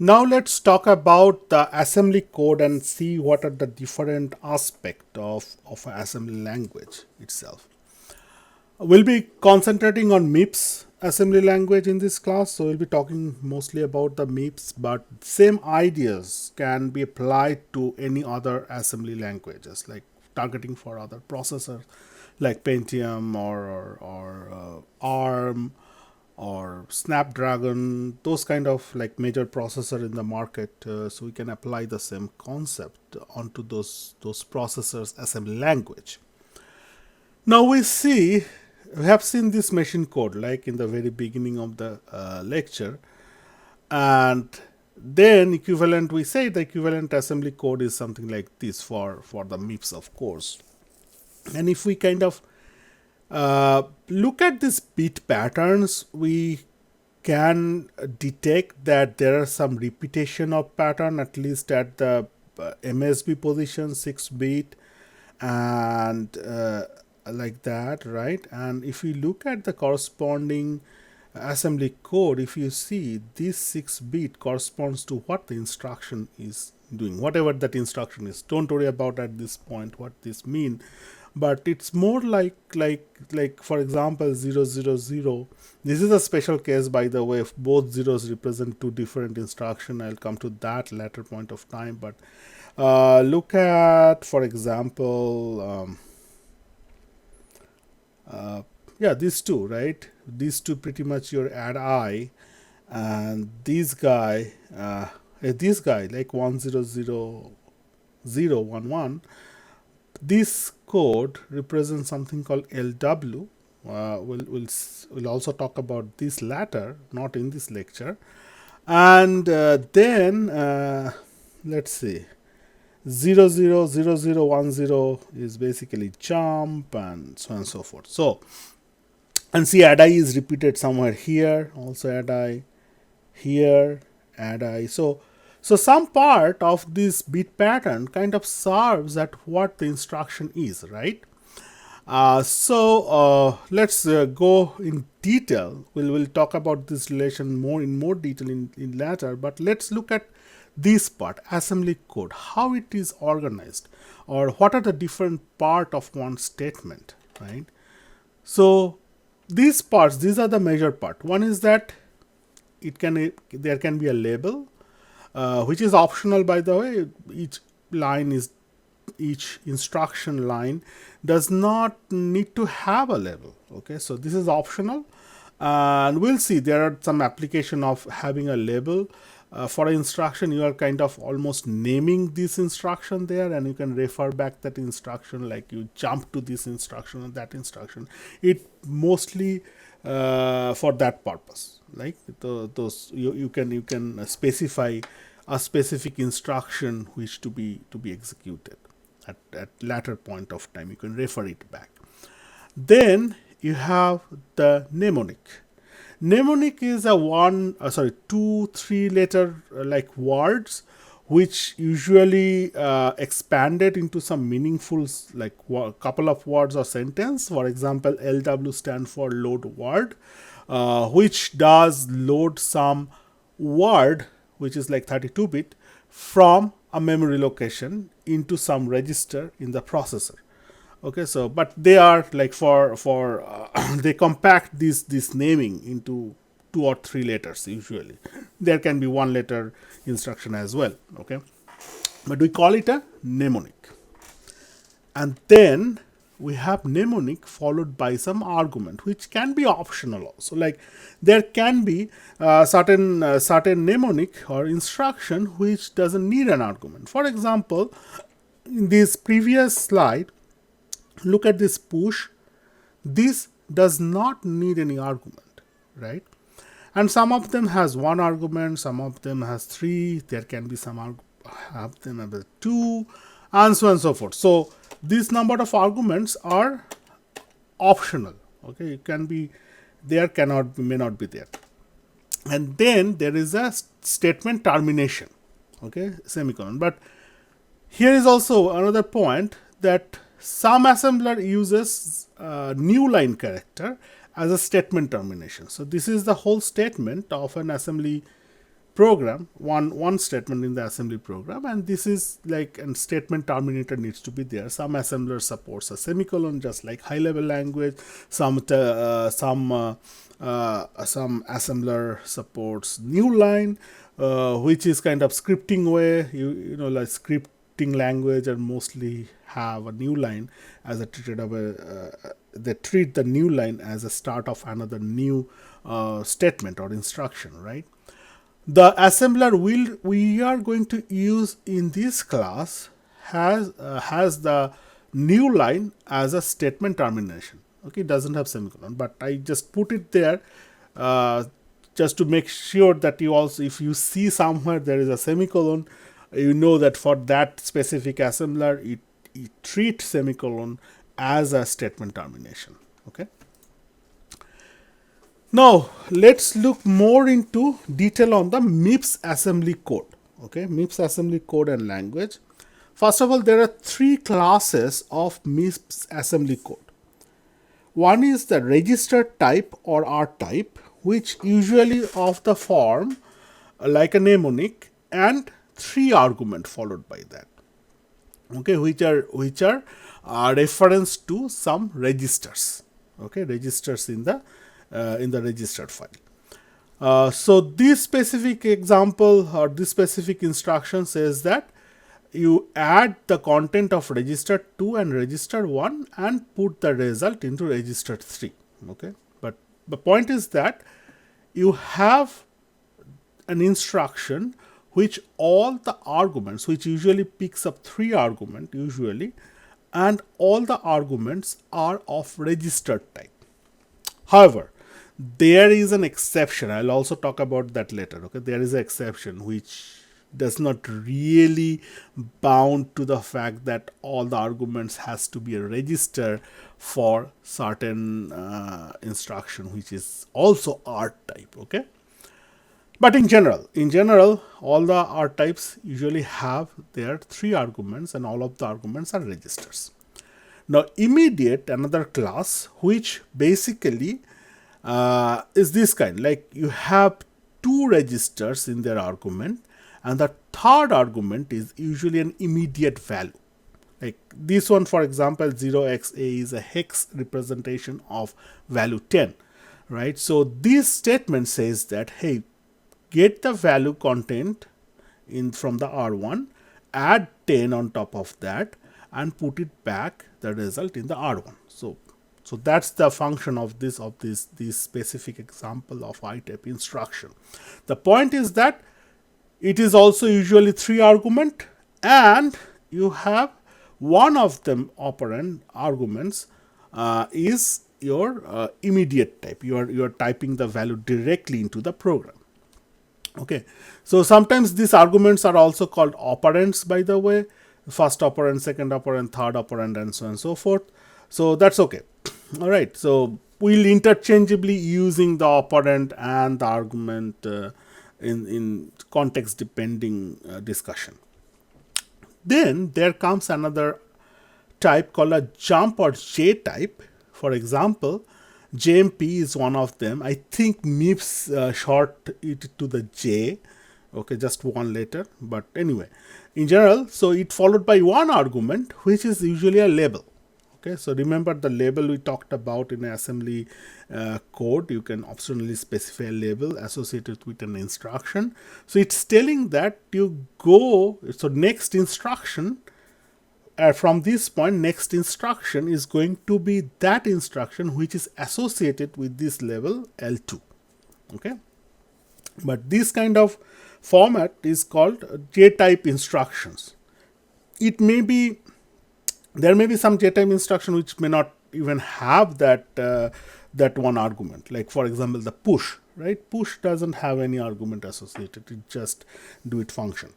Now let's talk about the assembly code and see what are the different aspects of assembly language itself. We'll be concentrating on MIPS assembly language in this class, so we'll be talking mostly about the MIPS, but same ideas can be applied to any other assembly languages, like targeting for other processors like Pentium or ARM or Snapdragon, those kind of like major processor in the market. So we can apply the same concept onto those processors assembly language. Now we have seen this machine code like in the very beginning of the lecture, and then equivalent, we say the equivalent assembly code is something like this for the MIPS, of course. And if we kind of look at these bit patterns, we can detect that there are some repetition of pattern, at least at the MSB position, 6 bit, and like that, right? And if you look at the corresponding assembly code, if you see this 6 bit corresponds to what the instruction is doing, whatever that instruction is. Don't worry about at this point what this mean, but it's more like for example 000. This is a special case, by the way. If both zeros represent two different instruction, I'll come to that later point of time. But look at, for example, yeah, these two, right? These two pretty much your add I, and this guy like 1000011. This code represents something called LW. We'll also talk about this later, not in this lecture. And then let's see, 000010 is basically jump, and so on and so forth. So, and see, add I is repeated somewhere here, also add I here, add I. So some part of this bit pattern kind of serves at what the instruction is, right? Let's go in detail. We'll talk about this relation in more detail in later, but let's look at this part, assembly code, how it is organized, or what are the different part of one statement, right? So these parts, these are the major part. One is that there can be a label, which is optional, by the way. Each instruction line does not need to have a label. Okay, so this is optional, and we'll see there are some application of having a label. For an instruction, you are kind of almost naming this instruction there, and you can refer back that instruction, like you jump to this instruction and that instruction. It mostly for that purpose, like those you can specify a specific instruction which to be executed at latter point of time. You can refer it back. Then you have the mnemonic. Mnemonic is a 2-3 letter like words, which usually expanded into some meaningful like couple of words or sentence. For example, LW stand for load word, which does load some word which is like 32-bit from a memory location into some register in the processor. Okay, so but they are like for they compact this naming into 2 or 3 letters. Usually there can be 1 letter instruction as well. Okay, but we call it a mnemonic. And then we have mnemonic followed by some argument, which can be optional also. Like there can be certain mnemonic or instruction which doesn't need an argument. For example, in this previous slide, look at this push. This does not need any argument, right? And some of them has 1 argument, some of them has 3. There can be some have them have 2, and so on and so forth. So this number of arguments are optional. Okay, it can be there, may not be there. And then there is a statement termination. Okay, semicolon. But here is also another point, that some assembler uses new line character as a statement termination. So this is the whole statement of an assembly program, one statement in the assembly program, and this is like a statement terminator needs to be there. Some assembler supports a semicolon, just like high level language. Some assembler supports new line, which is kind of scripting way. You know, like scripting language are mostly have a new line as a treated of a they treat the new line as a start of another new statement or instruction, right? The assembler we are going to use in this class has the new line as a statement termination. Okay, it doesn't have semicolon, but I just put it there just to make sure that you also, if you see somewhere there is a semicolon, you know that for that specific assembler it treats semicolon as a statement termination. Okay. Now let's look more into detail on the MIPS assembly code. Okay, MIPS assembly code and language. First of all, there are three classes of MIPS assembly code. One is the register type or R type, which usually of the form like a mnemonic and 3 argument followed by that. Okay, which are reference to some registers. Okay, registers in the registered file. So this specific example or this specific instruction says that you add the content of register 2 and register 1 and put the result into register 3. Okay, but the point is that you have an instruction which all the arguments, which usually picks up 3 arguments usually, and all the arguments are of registered type. However, there is an exception. I'll also talk about that later. Okay, there is an exception which does not really bound to the fact that all the arguments has to be a register for certain instruction which is also R type. Okay, but in general all the R types usually have their 3 arguments and all of the arguments are registers. Now immediate, another class which basically is this kind, like you have 2 registers in their argument and the third argument is usually an immediate value. Like this one, for example, 0xa is a hex representation of value 10, right? So this statement says that, hey, get the value content in from the R1, add 10 on top of that and put it back the result in the R1. So that's the function of this specific example of I type instruction. The point is that it is also usually 3 argument and you have one of them operand arguments is your immediate type. You are typing the value directly into the program. Okay, so sometimes these arguments are also called operands, by the way, first operand, second operand, third operand, and so on and so forth. So that's okay. All right, so we'll interchangeably using the operand and the argument in context depending discussion. Then there comes another type called a jump or J type. For example, JMP is one of them. I think MIPS short it to the J. Okay, just one letter. But anyway, in general, so it followed by one argument, which is usually a label. Okay, so remember the label we talked about in assembly code. You can optionally specify a label associated with an instruction. So it's telling that you go, so next instruction, from this point, next instruction is going to be that instruction which is associated with this label L2. Okay, but this kind of format is called J-type instructions. It may be, there may be some J-type instruction which may not even have that one argument. Like for example, the push, right? Push doesn't have any argument associated. It just do it function.